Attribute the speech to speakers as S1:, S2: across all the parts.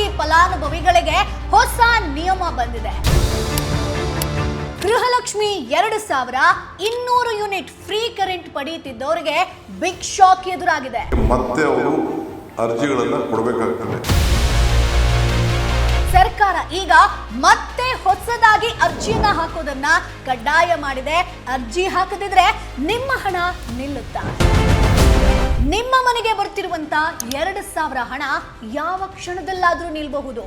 S1: ಕೋಟಿ ಫಲಾನುಭವಿಗಳಿಗೆ ಹೊಸ ನಿಯಮ ಬಂದಿದೆ. ಗೃಹಲಕ್ಷ್ಮಿ 2,200 ಯೂನಿಟ್ ಫ್ರೀ ಕರೆಂಟ್ ಪಡೆಯುತ್ತಿದ್ದವರಿಗೆ ಬಿಗ್ ಶಾಕ್ ಎದುರಾಗಿದೆ.
S2: ಮತ್ತೆ ಅವರು ಅರ್ಜಿಗಳನ್ನು ಕೊಡಬೇಕಾಗುತ್ತದೆ.
S1: ಸರ್ಕಾರ ಈಗ ಮತ್ತೆ ಹೊಸದಾಗಿ ಅರ್ಜಿಯನ್ನ ಹಾಕೋದನ್ನ ಕಡ್ಡಾಯ ಮಾಡಿದೆ. ಅರ್ಜಿ ಹಾಕದಿದ್ರೆ ನಿಮ್ಮ ಹಣ ನಿಲ್ಲುತ್ತಾ? ನಿಮ್ಮ ಮನೆಗೆ ಬರ್ತಿರುವಂತ 2,000 ಹಣ ಯಾವ ಕ್ಷಣದಲ್ಲಾದ್ರೂ ನಿಲ್ಲಬಹುದು.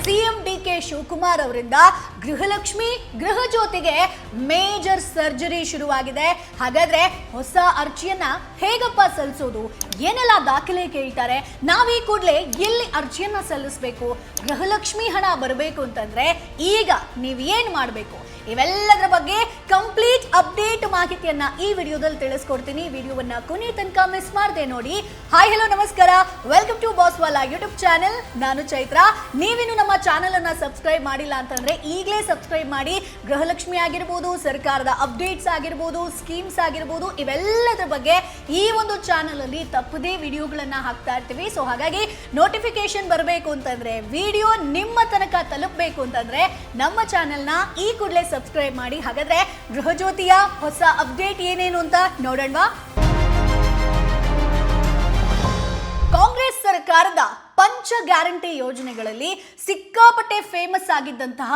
S1: ಸಿಎಂ ಡಿ.ಕೆ. ಶಿವಕುಮಾರ್ ಅವರಿಂದ ಗೃಹಲಕ್ಷ್ಮಿ ಗೃಹಜ್ಯೋತಿಗೆ ಮೇಜರ್ ಸರ್ಜರಿ ಶುರುವಾಗಿದೆ. ಹಾಗಾದ್ರೆ ಹೊಸ ಅರ್ಜಿಯನ್ನ ಹೇಗಪ್ಪ ಸಲ್ಲಿಸೋದು? ಏನೆಲ್ಲ ದಾಖಲೆ ಕೇಳ್ತಾರೆ? ನಾವೀ ಕೂಡಲೇ ಎಲ್ಲಿ ಅರ್ಜಿಯನ್ನ ಸಲ್ಲಿಸಬೇಕು? ಗೃಹಲಕ್ಷ್ಮಿ ಹಣ ಬರಬೇಕು ಅಂತಂದ್ರೆ ಈಗ ನೀವ್ ಏನ್ ಮಾಡಬೇಕು? ಇವೆಲ್ಲದರ ಬಗ್ಗೆ ಕಂಪ್ಲೀಟ್ ಅಪ್ಡೇಟ್ ಮಾಹಿತಿಯನ್ನ ಈ ವಿಡಿಯೋದಲ್ಲಿ ತಿಳಿಸ್ಕೊಡ್ತೀನಿ. ವಿಡಿಯೋವನ್ನ ಕೊನೆ ತನಕ ಮಿಸ್ ಮಾಡದೆ ನೋಡಿ. ಹಾಯ್ ಹಲೋ ನಮಸ್ಕಾರ, ವೆಲ್ಕಮ್ ಟು ಬಾಸ್ವಾಲಾ ಯೂಟ್ಯೂಬ್ ಚಾನೆಲ್. ನಾನು ಚೈತ್ರ. ನೀವಿನ್ನು ನಮ್ಮ ಚಾನೆಲ್ ಅನ್ನ ಸಬ್ಸ್ಕ್ರೈಬ್ ಮಾಡಿಲ್ಲ ಅಂತಂದ್ರೆ ಈಗಲೇ ಸಬ್ಸ್ಕ್ರೈಬ್ ಮಾಡಿ. ಗೃಹಲಕ್ಷ್ಮಿ ಆಗಿರ್ಬೋದು, ಸರ್ಕಾರದ ಅಪ್ಡೇಟ್ಸ್ ಆಗಿರ್ಬೋದು, ಸ್ಕೀಮ್ಸ್ ಆಗಿರ್ಬೋದು, ಇವೆಲ್ಲದರ ಬಗ್ಗೆ ಈ ಒಂದು ಚಾನೆಲ್ ಅಲ್ಲಿ ತಪ್ಪದೇ ವಿಡಿಯೋಗಳನ್ನ ಹಾಕ್ತಾ ಇರ್ತೀವಿ. ಸೊ ಹಾಗಾಗಿ ನೋಟಿಫಿಕೇಶನ್ ಬರಬೇಕು ಅಂತಂದ್ರೆ, ವಿಡಿಯೋ ನಿಮ್ಮ ತನಕ ತಲುಪಬೇಕು ಅಂತಂದ್ರೆ ನಮ್ಮ ಚಾನೆಲ್ನ ಈ ಕೂಡಲೇ ಸಬ್ಸ್ಕ್ರೈಬ್ ಮಾಡಿ. ಹಾಗಾದ್ರೆ ಗೃಹಜ್ಯೋತಿಯ ಹೊಸ ಅಪ್ಡೇಟ್ ಏನೇನು ಅಂತ ನೋಡೋಣವಾ? ಕಾಂಗ್ರೆಸ್ ಸರ್ಕಾರದ ಪಂಚ ಗ್ಯಾರಂಟಿ ಯೋಜನೆಗಳಲ್ಲಿ ಸಿಕ್ಕಾಪಟ್ಟೆ ಫೇಮಸ್ ಆಗಿದ್ದಂತಹ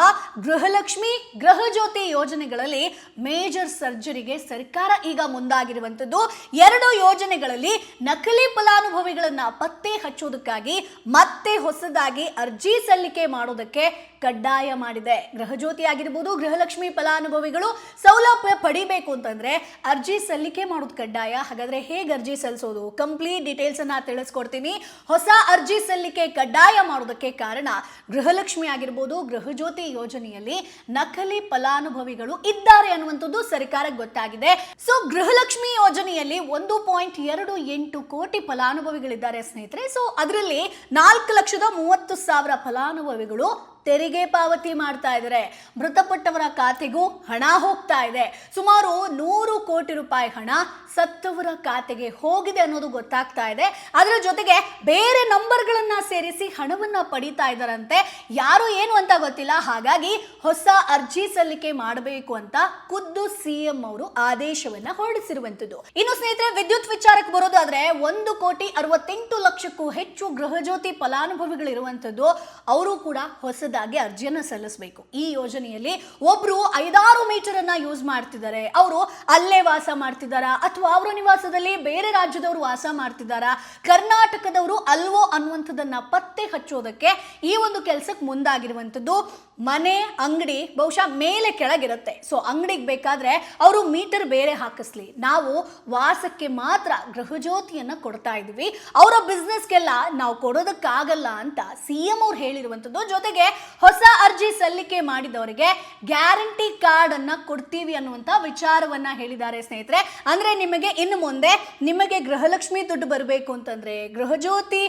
S1: ಗೃಹಲಕ್ಷ್ಮಿ ಗೃಹಜ್ಯೋತಿ ಯೋಜನೆಗಳಲ್ಲಿ ಮೇಜರ್ ಸರ್ಜರಿಗೆ ಸರ್ಕಾರ ಈಗ ಮುಂದಾಗಿರುವಂತದ್ದು. 2 ಯೋಜನೆಗಳಲ್ಲಿ ನಕಲಿ ಫಲಾನುಭವಿಗಳನ್ನ ಪತ್ತೆ ಹಚ್ಚೋದಕ್ಕಾಗಿ ಮತ್ತೆ ಹೊಸದಾಗಿ ಅರ್ಜಿ ಸಲ್ಲಿಕೆ ಮಾಡೋದಕ್ಕೆ ಕಡ್ಡಾಯ ಮಾಡಿದೆ. ಗೃಹಜ್ಯೋತಿ ಆಗಿರ್ಬೋದು, ಗೃಹಲಕ್ಷ್ಮಿ ಫಲಾನುಭವಿಗಳು ಸೌಲಭ್ಯ ಪಡಿಬೇಕು ಅಂತಂದ್ರೆ ಅರ್ಜಿ ಸಲ್ಲಿಕೆ ಮಾಡೋದು ಕಡ್ಡಾಯ. ಹಾಗಾದ್ರೆ ಹೇಗೆ ಅರ್ಜಿ ಸಲ್ಲಿಸೋದು? ಕಂಪ್ಲೀಟ್ ಡೀಟೇಲ್ಸ್ ಅನ್ನ ತಿಳಿಸ್ಕೊಡ್ತೀನಿ. ಹೊಸ ಅರ್ಜಿ ಸಲ್ಲಿಕೆ ಕಡ್ಡಾಯ ಮಾಡೋದಕ್ಕೆ ಕಾರಣ ಗೃಹಲಕ್ಷ್ಮಿ ಆಗಿರ್ಬೋದು, ಗೃಹಜ್ಯೋತಿ ಯೋಜನೆಯಲ್ಲಿ ನಕಲಿ ಫಲಾನುಭವಿಗಳು ಇದ್ದಾರೆ ಅನ್ನುವಂಥದ್ದು ಸರ್ಕಾರಕ್ಕೆ ಗೊತ್ತಾಗಿದೆ. ಸೊ ಗೃಹಲಕ್ಷ್ಮಿ ಯೋಜನೆಯಲ್ಲಿ 1.28 ಕೋಟಿ ಫಲಾನುಭವಿಗಳಿದ್ದಾರೆ ಸ್ನೇಹಿತರೆ. ಸೊ ಅದರಲ್ಲಿ 4,30,000 ಫಲಾನುಭವಿಗಳು ತೆರಿಗೆ ಪಾವತಿ ಮಾಡ್ತಾ ಇದ್ದಾರೆ. ಮೃತಪಟ್ಟವರ ಖಾತೆಗೂ ಹಣ ಹೋಗ್ತಾ ಇದೆ. ಸುಮಾರು 100 ಕೋಟಿ ರೂಪಾಯಿ ಹಣ ಸತ್ತವರ ಖಾತೆಗೆ ಹೋಗಿದೆ ಅನ್ನೋದು ಗೊತ್ತಾಗ್ತಾ ಇದೆ. ಅದರ ಜೊತೆಗೆ ಬೇರೆ ನಂಬರ್ಗಳನ್ನ ಸೇರಿಸಿ ಹಣವನ್ನ ಪಡಿತಾ ಇದ್ದಾರಂತೆ. ಯಾರು ಏನು ಅಂತ ಗೊತ್ತಿಲ್ಲ. ಹಾಗಾಗಿ ಹೊಸ ಅರ್ಜಿ ಸಲ್ಲಿಕೆ ಮಾಡಬೇಕು ಅಂತ ಖುದ್ದು ಸಿಎಂ ಅವರು ಆದೇಶವನ್ನ ಹೊರಡಿಸಿರುವಂತದ್ದು. ಇನ್ನು ಸ್ನೇಹಿತರೆ, ವಿದ್ಯುತ್ ವಿಚಾರಕ್ಕೆ ಬರೋದಾದ್ರೆ 1,68,00,000ಕ್ಕೂ ಹೆಚ್ಚು ಗೃಹಜ್ಯೋತಿ ಫಲಾನುಭವಿಗಳಿರುವಂತದ್ದು. ಅವರು ಕೂಡ ಹೊಸದಾಗಿ ಅರ್ಜಿಯನ್ನ ಸಲ್ಲಿಸಬೇಕು. ಈ ಯೋಜನೆಯಲ್ಲಿ ಒಬ್ರು 5-6 ಮೀಟರ್ ಅನ್ನ ಯೂಸ್ ಮಾಡ್ತಿದ್ದಾರೆ. ಅವರು ಅಲ್ಲೇ ವಾಸ ಮಾಡ್ತಿದ್ದಾರಾ ಅಥವಾ ಅವರ ನಿವಾಸದಲ್ಲಿ ಬೇರೆ ರಾಜ್ಯದವರು ವಾಸ ಮಾಡ್ತಿದ್ದಾರಾ, ಕರ್ನಾಟಕದವರು ಅಲ್ವೋ ಅನ್ನುವಂಥದ್ದನ್ನ ಪತ್ತೆ ಹಚ್ಚೋದಕ್ಕೆ ಈ ಒಂದು ಕೆಲಸಕ್ಕೆ ಮುಂದಾಗಿರುವಂಥದ್ದು. ಮನೆ, ಅಂಗಡಿ ಬಹುಶಃ ಮೇಲೆ ಕೆಳಗಿರುತ್ತೆ. ಸೊ ಅಂಗಡಿಗೆ ಬೇಕಾದ್ರೆ ಅವರು ಮೀಟರ್ ಬೇರೆ ಹಾಕಿಸ್ಲಿ, ನಾವು ವಾಸಕ್ಕೆ ಮಾತ್ರ ಗೃಹಜ್ಯೋತಿಯನ್ನ ಕೊಡ್ತಾ ಇದೀವಿ, ಅವರ ಬಿಸ್ನೆಸ್ಗೆಲ್ಲ ನಾವು ಕೊಡೋದಕ್ಕಾಗಲ್ಲ ಅಂತ ಸಿಎಂ ಅವ್ರು ಹೇಳಿರುವಂಥದ್ದು. ಜೊತೆಗೆ ಹೊಸ ಅರ್ಜಿ ಸಲ್ಲಿಕೆ ಮಾಡಿದವರಿಗೆ ಗ್ಯಾರಂಟಿ ಕಾರ್ಡ್ ಅನ್ನ ಕೊಡ್ತೀವಿ ಅನ್ನುವಂತ ವಿಚಾರವನ್ನ ಹೇಳಿದ್ದಾರೆ ಸ್ನೇಹಿತರೆ. ಅಂದ್ರೆ ನಿಮಗೆ ಇನ್ನು ಮುಂದೆ ನಿಮಗೆ ಗೃಹಲಕ್ಷ್ಮಿ ದುಡ್ಡು ಬರಬೇಕು ಅಂತಂದ್ರೆ, ಗೃಹಜ್ಯೋತಿ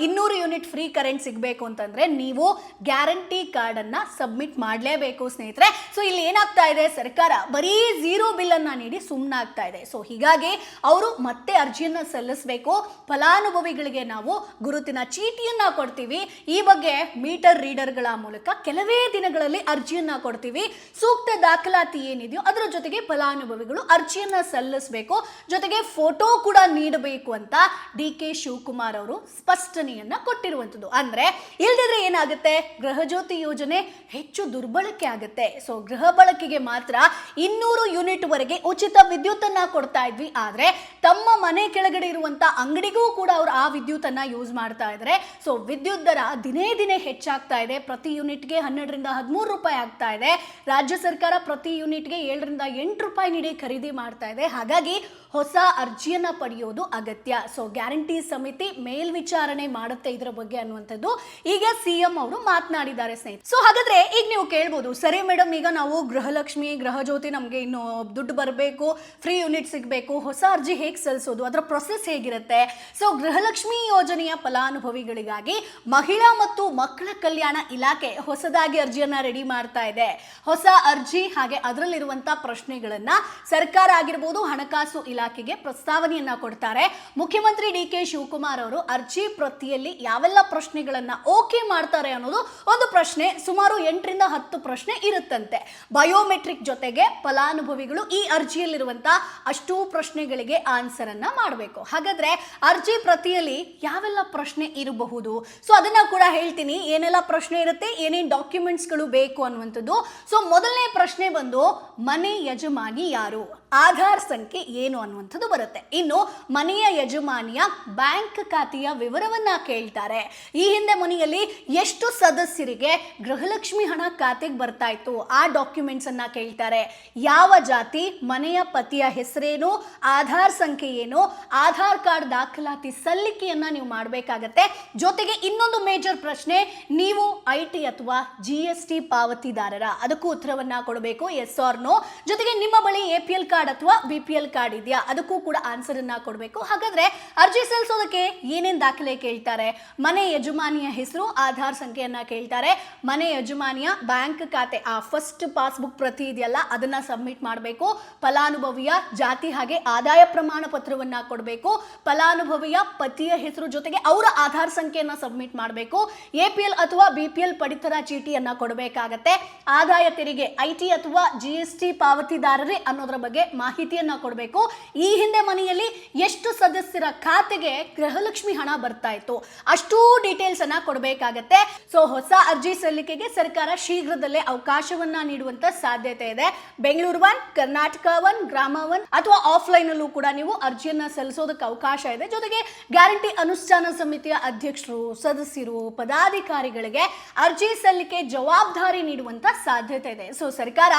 S1: 200 ಯೂನಿಟ್ ಫ್ರೀ ಕರೆಂಟ್ ಸಿಗಬೇಕು ಅಂತಂದ್ರೆ ನೀವು ಗ್ಯಾರಂಟಿ ಕಾರ್ಡ್ ಅನ್ನ ಸಬ್ಮಿಟ್ ಮಾಡಲೇಬೇಕು ಸ್ನೇಹಿತರೆ. ಸೊ ಇಲ್ಲಿ ಏನಾಗ್ತಾ ಇದೆ, ಸರ್ಕಾರ ಬರೀ 0 ಬಿಲ್ ಅನ್ನ ನೀಡಿ ಸುಮ್ಮನಾಗ್ತಾ ಇದೆ. ಸೊ ಹೀಗಾಗಿ ಅವರು ಮತ್ತೆ ಅರ್ಜಿಯನ್ನ ಸಲ್ಲಿಸಬೇಕು. ಫಲಾನುಭವಿಗಳಿಗೆ ನಾವು ಗುರುತಿನ ಚೀಟಿಯನ್ನ ಕೊಡ್ತೀವಿ. ಈ ಬಗ್ಗೆ ಮೀಟರ್ ರೀಡರ್ಗಳ ಮೂಲಕ ಕೆಲವೇ ದಿನಗಳಲ್ಲಿ ಅರ್ಜಿಯನ್ನ ಕೊಡ್ತೀವಿ. ಸೂಕ್ತ ದಾಖಲಾತಿ ಏನಿದೆಯೋ ಅದರ ಜೊತೆಗೆ ಫಲಾನುಭವಿಗಳು ಅರ್ಜಿಯನ್ನ ಸಲ್ಲಿಸಬೇಕು. ಜೊತೆಗೆ ಫೋಟೋ ಕೂಡ ನೀಡಬೇಕು ಅಂತ ಡಿ.ಕೆ. ಶಿವಕುಮಾರ್ ಅವರು ಸ್ಪಷ್ಟನೆಯನ್ನ ಕೊಟ್ಟಿರುವಂತದ್ದು. ಅಂದ್ರೆ ಇಲ್ದಿದ್ರೆ ಏನಾಗುತ್ತೆ, ಗೃಹಜ್ಯೋತಿ ಯೋಜನೆ ಹೆಚ್ಚು ದುರ್ಬಳಕೆ ಆಗುತ್ತೆ. ಸೊ ಗೃಹ ಬಳಕೆಗೆ ಮಾತ್ರ 200 ಯೂನಿಟ್ ವರೆಗೆ ಉಚಿತ ವಿದ್ಯುತ್ ಅನ್ನ ಕೊಡ್ತಾ ಇದ್ವಿ. ಆದ್ರೆ ತಮ್ಮ ಮನೆ ಕೆಳಗಡೆ ಇರುವಂತ ಅಂಗಡಿಗೂ ಕೂಡ ಅವರು ಆ ವಿದ್ಯುತ್ ಅನ್ನ ಯೂಸ್ ಮಾಡ್ತಾ ಇದ್ದಾರೆ. ಸೊ ವಿದ್ಯುತ್ ದರ ದಿನೇ ದಿನೇ ಹೆಚ್ಚಾಗ್ತಾ ಇದೆ. ಪ್ರತಿ ಯೂನಿಟ್ಗೆ 12ರಿಂದ 13 ರೂಪಾಯಿ ಆಗ್ತಾ ಇದೆ. ರಾಜ್ಯ ಸರ್ಕಾರ ಪ್ರತಿ ಯೂನಿಟ್ಗೆ 7ರಿಂದ 8 ರೂಪಾಯಿ ನೀಡಿ ಖರೀದಿ ಮಾಡ್ತಾ ಇದೆ. ಹಾಗಾಗಿ ಹೊಸ ಅರ್ಜಿಯನ್ನ ಪಡೆಯೋದು ಅಗತ್ಯ. ಸೊ ಗ್ಯಾರಂಟಿ ಸಮಿತಿ ಮೇಲ್ವಿಚಾರಣೆ ಮಾಡುತ್ತೆ ಇದರ ಬಗ್ಗೆ ಅನ್ನುವಂಥದ್ದು ಈಗ ಸಿಎಂ ಅವರು ಮಾತನಾಡಿದ್ದಾರೆ ಸ್ನೇಹಿತರೆ. ಸೊ ಹಾಗಾದ್ರೆ ಈಗ ನೀವು ಕೇಳ್ಬೋದು, ಸರಿ ಮೇಡಮ್, ಈಗ ನಾವು ಗೃಹಲಕ್ಷ್ಮಿ ಗೃಹಜ್ಯೋತಿ ನಮಗೆ ಇನ್ನು ದುಡ್ಡು ಬರಬೇಕು, ಫ್ರೀ ಯೂನಿಟ್ ಸಿಗಬೇಕು, ಹೊಸ ಅರ್ಜಿ ಹೇಗೆ ಸಲ್ಲಿಸೋದು, ಅದರ ಪ್ರೊಸೆಸ್ ಹೇಗಿರುತ್ತೆ? ಸೊ ಗೃಹಲಕ್ಷ್ಮಿ ಯೋಜನೆಯ ಫಲಾನುಭವಿಗಳಿಗಾಗಿ ಮಹಿಳಾ ಮತ್ತು ಮಕ್ಕಳ ಕಲ್ಯಾಣ ಇಲಾಖೆ ಹೊಸದಾಗಿ ಅರ್ಜಿಯನ್ನ ರೆಡಿ ಮಾಡ್ತಾ ಇದೆ. ಹೊಸ ಅರ್ಜಿ ಹಾಗೆ ಅದರಲ್ಲಿರುವಂತಹ ಪ್ರಶ್ನೆಗಳನ್ನ ಸರ್ಕಾರ ಆಗಿರ್ಬೋದು, ಹಣಕಾಸು ಇಲಾಖೆ ಇಲಾಖೆಗೆ ಪ್ರಸ್ತಾವನೆಯನ್ನ ಕೊಡ್ತಾರೆ. ಮುಖ್ಯಮಂತ್ರಿ ಡಿ.ಕೆ. ಶಿವಕುಮಾರ್ ಅವರು ಅರ್ಜಿ ಪ್ರತಿಯಲ್ಲಿ ಯಾವೆಲ್ಲ ಪ್ರಶ್ನೆಗಳನ್ನ ಓಕೆ ಮಾಡ್ತಾರೆ ಅನ್ನೋದು ಒಂದು ಪ್ರಶ್ನೆ. ಸುಮಾರು 8 ರಿಂದ 10 ಪ್ರಶ್ನೆ ಇರುತ್ತಂತೆ. ಬಯೋಮೆಟ್ರಿಕ್ ಜೊತೆಗೆ ಫಲಾನುಭವಿಗಳು ಈ ಅರ್ಜಿಯಲ್ಲಿರುವಂತಹ ಅಷ್ಟೂ ಪ್ರಶ್ನೆಗಳಿಗೆ ಆನ್ಸರ್ ಅನ್ನ ಮಾಡಬೇಕು. ಹಾಗಾದ್ರೆ ಅರ್ಜಿ ಪ್ರತಿಯಲ್ಲಿ ಯಾವೆಲ್ಲ ಪ್ರಶ್ನೆ ಇರಬಹುದು? ಸೊ ಅದನ್ನ ಕೂಡ ಹೇಳ್ತೀನಿ, ಏನೆಲ್ಲ ಪ್ರಶ್ನೆ ಇರುತ್ತೆ, ಏನೇನು ಡಾಕ್ಯುಮೆಂಟ್ಸ್ಗಳು ಬೇಕು ಅನ್ನುವಂಥದ್ದು. ಸೊ ಮೊದಲನೇ ಪ್ರಶ್ನೆ ಬಂದು ಮನೆ ಯಜಮಾನಿ ಯಾರು, ಆಧಾರ್ ಸಂಖ್ಯೆ ಏನು ಅನ್ನುವಂಥದ್ದು ಬರುತ್ತೆ. ಇನ್ನು ಮನೆಯ ಯಜಮಾನಿಯ ಬ್ಯಾಂಕ್ ಖಾತೆಯ ವಿವರವನ್ನ ಕೇಳ್ತಾರೆ. ಈ ಹಿಂದೆ ಮನೆಯಲ್ಲಿ ಎಷ್ಟು ಸದಸ್ಯರಿಗೆ ಗೃಹಲಕ್ಷ್ಮಿ ಹಣ ಖಾತೆಗೆ ಬರ್ತಾ ಇತ್ತು ಆ ಡಾಕ್ಯುಮೆಂಟ್ಸ್ ಅನ್ನ ಕೇಳ್ತಾರೆ. ಯಾವ ಜಾತಿ, ಮನೆಯ ಪತಿಯ ಹೆಸರೇನು, ಆಧಾರ್ ಸಂಖ್ಯೆ ಏನು, ಆಧಾರ್ ಕಾರ್ಡ್ ದಾಖಲಾತಿ ಸಲ್ಲಿಕೆಯನ್ನ ನೀವು ಮಾಡಬೇಕಾಗತ್ತೆ. ಜೊತೆಗೆ ಇನ್ನೊಂದು ಮೇಜರ್ ಪ್ರಶ್ನೆ, ನೀವು IT ಅಥವಾ GST ಪಾವತಿದಾರರ, ಅದಕ್ಕೂ ಉತ್ತರವನ್ನ ಕೊಡಬೇಕು, ಎಸ್ ಆರ್ ನೋ. ಜೊತೆಗೆ ನಿಮ್ಮ ಬಳಿ APL ಕಾರ್ಡ್ ಅಥವಾ BPL ಕಾರ್ಡ್ ಇದೆಯಾ, ಅದಕ್ಕೂ ಕೂಡ ಆನ್ಸರ್ ಅನ್ನ ಕೊಡಬೇಕು. ಹಾಗಾದ್ರೆ ಅರ್ಜಿ ಸಲ್ಲಿಸೋದಕ್ಕೆ ಏನೇನ್ ದಾಖಲೆ ಕೇಳ್ತಾರೆ? ಮನೆ ಯಜಮಾನಿಯ ಹೆಸರು, ಆಧಾರ್ ಸಂಖ್ಯೆಯನ್ನ ಕೇಳ್ತಾರೆ. ಮನೆ ಯಜಮಾನಿಯ ಬ್ಯಾಂಕ್ ಖಾತೆ ಆ ಫಸ್ಟ್ ಪಾಸ್ಬುಕ್ ಪ್ರತಿ ಇದೆಯಲ್ಲ ಅದನ್ನ ಸಬ್ಮಿಟ್ ಮಾಡಬೇಕು. ಫಲಾನುಭವಿಯ ಜಾತಿ ಹಾಗೆ ಆದಾಯ ಪ್ರಮಾಣ ಪತ್ರವನ್ನ ಕೊಡಬೇಕು. ಫಲಾನುಭವಿಯ ಪತಿಯ ಹೆಸರು ಜೊತೆಗೆ ಅವರ ಆಧಾರ್ ಸಂಖ್ಯೆಯನ್ನ ಸಬ್ಮಿಟ್ ಮಾಡಬೇಕು. APL ಅಥವಾ BPL ಪಡಿತರ ಚೀಟಿಯನ್ನ ಕೊಡಬೇಕಾಗತ್ತೆ. ಆದಾಯ ತೆರಿಗೆ IT ಅಥವಾ GST ಪಾವತಿದಾರರೇ ಅನ್ನೋದ್ರ ಬಗ್ಗೆ ಮಾಹಿತಿಯನ್ನ ಕೊಡಬೇಕು. ಈ ಹಿಂದೆ ಮನೆಯಲ್ಲಿ ಎಷ್ಟು ಸದಸ್ಯರ ಖಾತೆಗೆ ಗೃಹಲಕ್ಷ್ಮಿ ಹಣ ಬರ್ತಾ ಇತ್ತು ಅಷ್ಟೂ ಡೀಟೇಲ್ಸ್ ಅನ್ನ ಕೊಡಬೇಕಾಗತ್ತೆ. ಸೊ ಹೊಸ ಅರ್ಜಿ ಸಲ್ಲಿಕೆಗೆ ಸರ್ಕಾರ ಶೀಘ್ರದಲ್ಲೇ ಅವಕಾಶವನ್ನ ನೀಡುವಂತ ಸಾಧ್ಯತೆ ಇದೆ. ಬೆಂಗಳೂರು 1, ಕರ್ನಾಟಕ 1, ಗ್ರಾಮ 1 ಅಥವಾ ಆಫ್ಲೈನ್ ಅಲ್ಲೂ ಕೂಡ ನೀವು ಅರ್ಜಿಯನ್ನ ಸಲ್ಲಿಸೋದಕ್ಕೆ ಅವಕಾಶ ಇದೆ. ಜೊತೆಗೆ ಗ್ಯಾರಂಟಿ ಅನುಷ್ಠಾನ ಸಮಿತಿಯ ಅಧ್ಯಕ್ಷರು, ಸದಸ್ಯರು, ಪದಾಧಿಕಾರಿಗಳಿಗೆ ಅರ್ಜಿ ಸಲ್ಲಿಕೆ ಜವಾಬ್ದಾರಿ ನೀಡುವಂತ ಸಾಧ್ಯತೆ ಇದೆ. ಸೊ ಸರ್ಕಾರ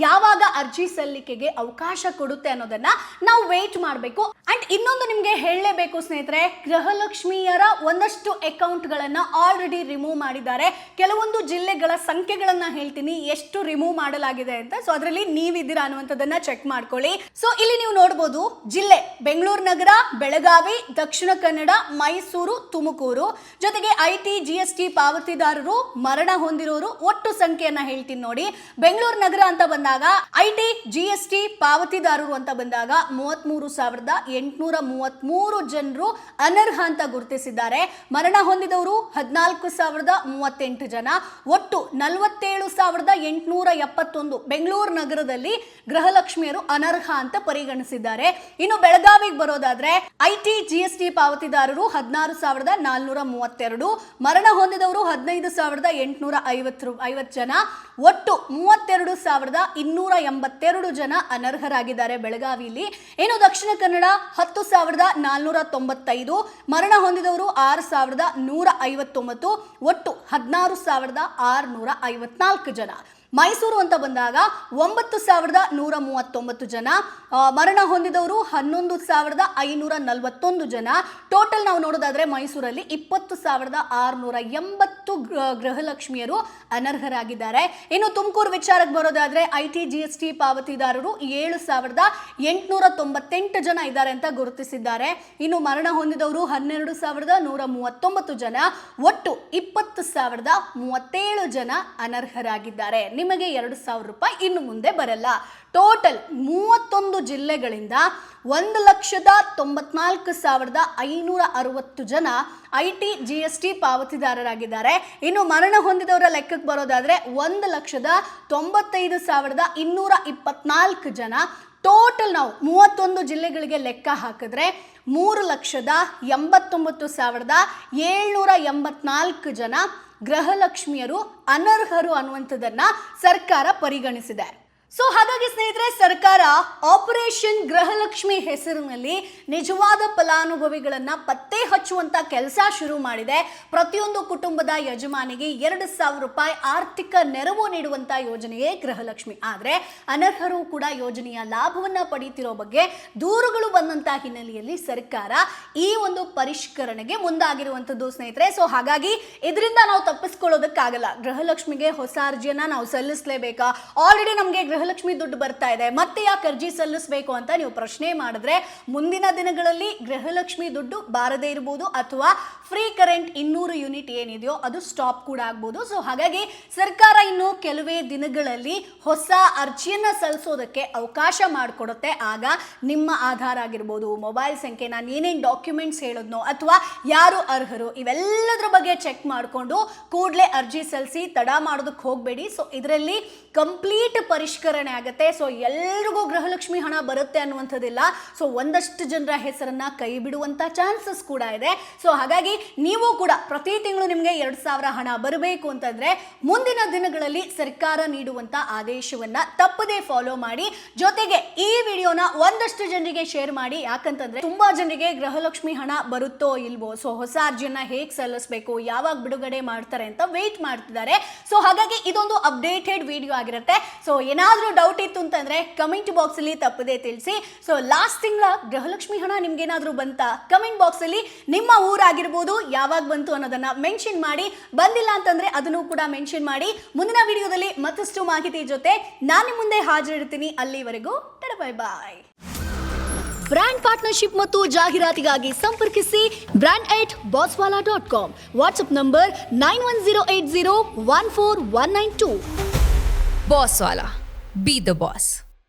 S1: ಯಾವಾಗ ಅರ್ಜಿ ಸಲ್ಲಿಕೆಗೆ ಅವಕಾಶ ಕೊಡುತ್ತೆ ಅನ್ನೋದನ್ನ ನಾವು ವೇಟ್ ಮಾಡಬೇಕು. ಅಂಡ್ ಇನ್ನೊಂದು ನಿಮ್ಗೆ ಹೇಳಲೇಬೇಕು ಸ್ನೇಹಿತರೆ, ಗೃಹಲಕ್ಷ್ಮಿಯರ ಒಂದಷ್ಟು ಅಕೌಂಟ್ ಗಳನ್ನ ಆಲ್ರೆಡಿ ರಿಮೂವ್ ಮಾಡಿದ್ದಾರೆ. ಕೆಲವೊಂದು ಜಿಲ್ಲೆಗಳ ಸಂಖ್ಯೆಗಳನ್ನ ಹೇಳ್ತೀನಿ ಎಷ್ಟು ರಿಮೂವ್ ಮಾಡಲಾಗಿದೆ ಅಂತ. ಸೊ ಅದರಲ್ಲಿ ನೀವಿದ್ದೀರಾ ಅನ್ನುವಂಥದ್ದನ್ನ ಚೆಕ್ ಮಾಡ್ಕೊಳ್ಳಿ. ಸೊ ಇಲ್ಲಿ ನೀವು ನೋಡಬಹುದು, ಜಿಲ್ಲೆ ಬೆಂಗಳೂರು ನಗರ, ಬೆಳಗಾವಿ, ದಕ್ಷಿಣ ಕನ್ನಡ, ಮೈಸೂರು, ತುಮಕೂರು. ಜೊತೆಗೆ IT GST ಪಾವತಿದಾರರು, ಮರಣ ಹೊಂದಿರೋರು ಒಟ್ಟು ಸಂಖ್ಯೆಯನ್ನ ಹೇಳ್ತೀನಿ ನೋಡಿ. ಬೆಂಗಳೂರು ನಗರ ಅಂತ ಬಂದಾಗ IT GST ಪಾವತಿದಾರರು ಅಂತ ಬಂದಾಗ 33,833 ಜನರು ಅನರ್ಹ ಅಂತ ಗುರುತಿಸಿದ್ದಾರೆ. ಮರಣ ಹೊಂದಿದವರು 14,038 ಜನ. ಒಟ್ಟು 47,871 ಬೆಂಗಳೂರು ನಗರದಲ್ಲಿ ಗೃಹಲಕ್ಷ್ಮಿಯರು ಅನರ್ಹ ಅಂತ ಪರಿಗಣಿಸಿದ್ದಾರೆ. ಇನ್ನು ಬೆಳಗಾವಿಗೆ ಬರೋದಾದ್ರೆ IT GST ಪಾವತಿದಾರರು 16,432, ಮರಣ ಹೊಂದಿದವರು 15,850 ಜನ. ಒಟ್ಟು 32,282 ಜನ ಅನರ್ಹರಾಗಿದ್ದಾರೆ ಬೆಳಗಾವಿಯಲ್ಲಿ. ಇನ್ನು ದಕ್ಷಿಣ ಕನ್ನಡ 10,495, ಮರಣ ಹೊಂದಿದವರು 6,159, ಒಟ್ಟು 16,654 ಜನ. ಮೈಸೂರು ಅಂತ ಬಂದಾಗ 9,139 ಜನ, ಮರಣ ಹೊಂದಿದವರು 11,541 ಜನ. ಟೋಟಲ್ ನಾವು ನೋಡೋದಾದ್ರೆ ಮೈಸೂರಲ್ಲಿ 20,680 ಗೃಹಲಕ್ಷ್ಮಿಯರು ಅನರ್ಹರಾಗಿದ್ದಾರೆ. ಇನ್ನು ತುಮಕೂರು ವಿಚಾರಕ್ಕೆ ಬರೋದಾದ್ರೆ IT GST ಪಾವತಿದಾರರು 7,898 ಜನ ಇದ್ದಾರೆ ಅಂತ ಗುರುತಿಸಿದ್ದಾರೆ. ಇನ್ನು ಮರಣ ಹೊಂದಿದವರು 12,139 ಜನ. ಒಟ್ಟು 20,037 ಜನ ಅನರ್ಹರಾಗಿದ್ದಾರೆ. ನಿಮಗೆ 2,000 ರೂಪಾಯಿ ಇನ್ನು ಮುಂದೆ ಬರಲ್ಲ. ಟೋಟಲ್ 31 ಜಿಲ್ಲೆಗಳಿಂದ 1,94,560 ಜನ IT GST ಪಾವತಿದಾರರಾಗಿದ್ದಾರೆ. ಇನ್ನು ಮರಣ ಹೊಂದಿದವರ ಲೆಕ್ಕಕ್ಕೆ ಬರೋದಾದ್ರೆ 1,95,224 ಜನ. ಟೋಟಲ್ ನಾವು 31 ಜಿಲ್ಲೆಗಳಿಗೆ ಲೆಕ್ಕ ಹಾಕಿದ್ರೆ 3,89,784 ಜನ ಗೃಹಲಕ್ಷ್ಮಿಯರು ಅನರ್ಹರು ಅನ್ನುವಂಥದ್ದನ್ನ ಸರ್ಕಾರ ಪರಿಗಣಿಸಿದೆ. ಸೊ ಹಾಗಾಗಿ ಸ್ನೇಹಿತರೆ, ಸರ್ಕಾರ ಆಪರೇಷನ್ ಗೃಹಲಕ್ಷ್ಮಿ ಹೆಸರಿನಲ್ಲಿ ನಿಜವಾದ ಫಲಾನುಭವಿಗಳನ್ನ ಪತ್ತೆ ಹಚ್ಚುವಂತ ಕೆಲಸ ಶುರು ಮಾಡಿದೆ. ಪ್ರತಿಯೊಂದು ಕುಟುಂಬದ ಯಜಮಾನಿಗೆ 2,000 ರೂಪಾಯಿ ಆರ್ಥಿಕ ನೆರವು ನೀಡುವಂತ ಯೋಜನೆಯೇ ಗೃಹಲಕ್ಷ್ಮಿ. ಆದ್ರೆ ಅನರ್ಹರು ಕೂಡ ಯೋಜನೆಯ ಲಾಭವನ್ನ ಪಡೆಯುತ್ತಿರೋ ಬಗ್ಗೆ ದೂರುಗಳು ಬಂದಂತ ಹಿನ್ನೆಲೆಯಲ್ಲಿ ಸರ್ಕಾರ ಈ ಒಂದು ಪರಿಷ್ಕರಣೆಗೆ ಮುಂದಾಗಿರುವಂತದ್ದು ಸ್ನೇಹಿತರೆ. ಸೊ ಹಾಗಾಗಿ ಇದರಿಂದ ನಾವು ತಪ್ಪಿಸ್ಕೊಳ್ಳೋದಕ್ಕಾಗಲ್ಲ. ಗೃಹಲಕ್ಷ್ಮಿಗೆ ಹೊಸ ಅರ್ಜಿಯನ್ನ ನಾವು ಸಲ್ಲಿಸಲೇಬೇಕಾ? ಆಲ್ರೆಡಿ ನಮಗೆ ಗೃಹಲಕ್ಷ್ಮಿ ದುಡ್ಡು ಬರ್ತಾ ಇದೆ, ಮತ್ತೆ ಯಾಕೆ ಅರ್ಜಿ ಸಲ್ಲಿಸಬೇಕು ಅಂತ ನೀವು ಪ್ರಶ್ನೆ ಮಾಡಿದ್ರೆ, ಮುಂದಿನ ದಿನಗಳಲ್ಲಿ ಗೃಹಲಕ್ಷ್ಮಿ ದುಡ್ಡು ಬಾರದೇ ಇರಬಹುದು ಅಥವಾ ಫ್ರೀ ಕರೆಂಟ್ 200 ಯೂನಿಟ್ ಏನಿದೆಯೋ ಅದು ಸ್ಟಾಪ್ ಕೂಡ ಆಗ್ಬೋದು. ಸೊ ಹಾಗಾಗಿ ಸರ್ಕಾರ ಇನ್ನು ಕೆಲವೇ ದಿನಗಳಲ್ಲಿ ಹೊಸ ಅರ್ಜಿಯನ್ನ ಸಲ್ಲಿಸೋದಕ್ಕೆ ಅವಕಾಶ ಮಾಡಿಕೊಡುತ್ತೆ. ಆಗ ನಿಮ್ಮ ಆಧಾರ್ ಆಗಿರ್ಬೋದು, ಮೊಬೈಲ್ ಸಂಖ್ಯೆ, ನಾನು ಏನೇನು ಡಾಕ್ಯುಮೆಂಟ್ಸ್ ಹೇಳಿದ್ನೋ ಅಥವಾ ಯಾರು ಅರ್ಹರು ಇವೆಲ್ಲದರ ಬಗ್ಗೆ ಚೆಕ್ ಮಾಡಿಕೊಂಡು ಕೂಡಲೇ ಅರ್ಜಿ ಸಲ್ಲಿಸಿ, ತಡ ಮಾಡೋದಕ್ಕೆ ಹೋಗಬೇಡಿ. ಸೊ ಇದರಲ್ಲಿ ಕಂಪ್ಲೀಟ್ ಪರಿಷ್ಕರಣೆ ಆಗುತ್ತೆ. ಸೊ ಎಲ್ರಿಗೂ ಗೃಹಲಕ್ಷ್ಮಿ ಹಣ ಬರುತ್ತೆ ಅನ್ನುವಂಥದ್ದಿಲ್ಲ. ಸೊ ಒಂದಷ್ಟು ಜನರ ಹೆಸರನ್ನ ಕೈ ಬಿಡುವಂತ ಚಾನ್ಸಸ್ ಕೂಡ ಇದೆ. ಸೊ ಹಾಗಾಗಿ ನೀವು ಕೂಡ ಪ್ರತಿ ತಿಂಗಳು ನಿಮಗೆ 2,000 ಹಣ ಬರಬೇಕು ಅಂತಂದ್ರೆ ಮುಂದಿನ ದಿನಗಳಲ್ಲಿ ಸರ್ಕಾರ ನೀಡುವಂತ ಆದೇಶವನ್ನ ತಪ್ಪದೇ ಫಾಲೋ ಮಾಡಿ. ಜೊತೆಗೆ ಈ ವಿಡಿಯೋನ ಒಂದಷ್ಟು ಜನರಿಗೆ ಶೇರ್ ಮಾಡಿ. ಯಾಕಂತಂದ್ರೆ ತುಂಬಾ ಜನರಿಗೆ ಗೃಹಲಕ್ಷ್ಮಿ ಹಣ ಬರುತ್ತೋ ಇಲ್ವೋ, ಸೊ ಹೊಸ ಅರ್ಜಿಯನ್ನ ಹೇಗೆ ಸಲ್ಲಿಸಬೇಕು, ಯಾವಾಗ ಬಿಡುಗಡೆ ಮಾಡ್ತಾರೆ ಅಂತ ವೇಟ್ ಮಾಡ್ತಿದ್ದಾರೆ. ಸೊ ಹಾಗಾಗಿ ಇದೊಂದು ಅಪ್ಡೇಟೆಡ್ ವಿಡಿಯೋ ಆಗಿರುತ್ತೆ. ಸೊ ಏನಾದ್ರೂ ಡೌಟ್ ಇತ್ತು ಅಂತಂದ್ರೆ ಕಮೆಂಟ್ ಬಾಕ್ಸ್ ಅಲ್ಲಿ ತಪ್ಪದೇ ತಿಳಿಸಿ. ಸೊ ಲಾಸ್ಟ್ ತಿಂಗಳ ಗೃಹಲಕ್ಷ್ಮಿ ಹಣ ನಿಮ್ಗೆ ಏನಾದ್ರೂ ಬಂತ ಕಮೆಂಟ್ ಬಾಕ್ಸ್ ಅಲ್ಲಿ ನಿಮ್ಮ ಊರಾಗಿರ್ಬೋದು ಯಾವಾಗ ಬಂತು ಅನ್ನೋದನ್ನ ಮೆನ್ಷನ್ ಮಾಡಿ. ಬಂದಿಲ್ಲ ಅಂತಂದ್ರೆ ಅದನ್ನು ಕೂಡ ಮೆನ್ಷನ್ ಮಾಡಿ. ಮುಂದಿನ ವಿಡಿಯೋದಲ್ಲಿ ಮತ್ತಷ್ಟು ಮಾಹಿತಿ ಜೊತೆ ನಾನು ಮುಂದೆ ಹಾಜರಿರ್ತೀನಿ. ಅಲ್ಲಿವರೆಗೂ ಬೈ ಬಾಯ್. ಬ್ರ್ಯಾಂಡ್ ಪಾರ್ಟ್ನರ್ಶಿಪ್ ಮತ್ತು ಜಾಹೀರಾತಿಗಾಗಿ ಸಂಪರ್ಕಿಸಿ brand@bosswala.com. WhatsApp number 9108014192.
S3: Bosswala. Be the boss.